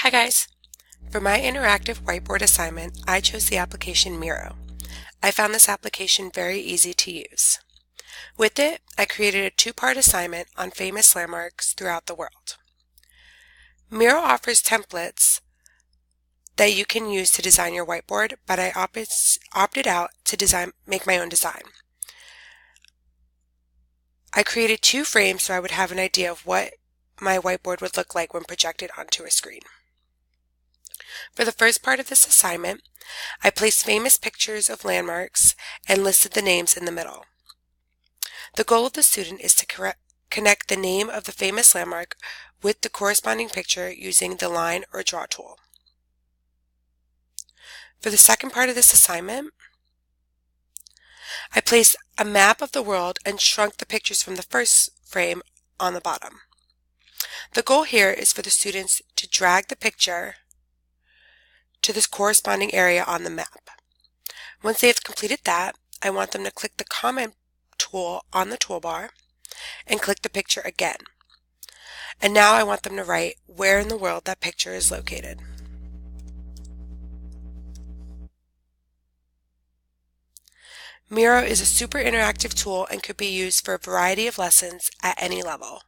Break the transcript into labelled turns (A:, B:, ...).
A: Hi guys! For my interactive whiteboard assignment, I chose the application Miro. I found this application very easy to use. With it, I created a two-part assignment on famous landmarks throughout the world. Miro offers templates that you can use to design your whiteboard, but I opted out to make my own design. I created two frames so I would have an idea of what my whiteboard would look like when projected onto a screen. For the first part of this assignment, I placed famous pictures of landmarks and listed the names in the middle. The goal of the student is to connect the name of the famous landmark with the corresponding picture using the line or draw tool. For the second part of this assignment, I placed a map of the world and shrunk the pictures from the first frame on the bottom. The goal here is for the students to drag the picture to this corresponding area on the map. Once they have completed that, I want them to click the comment tool on the toolbar and click the picture again. And now I want them to write where in the world that picture is located. Miro is a super interactive tool and could be used for a variety of lessons at any level.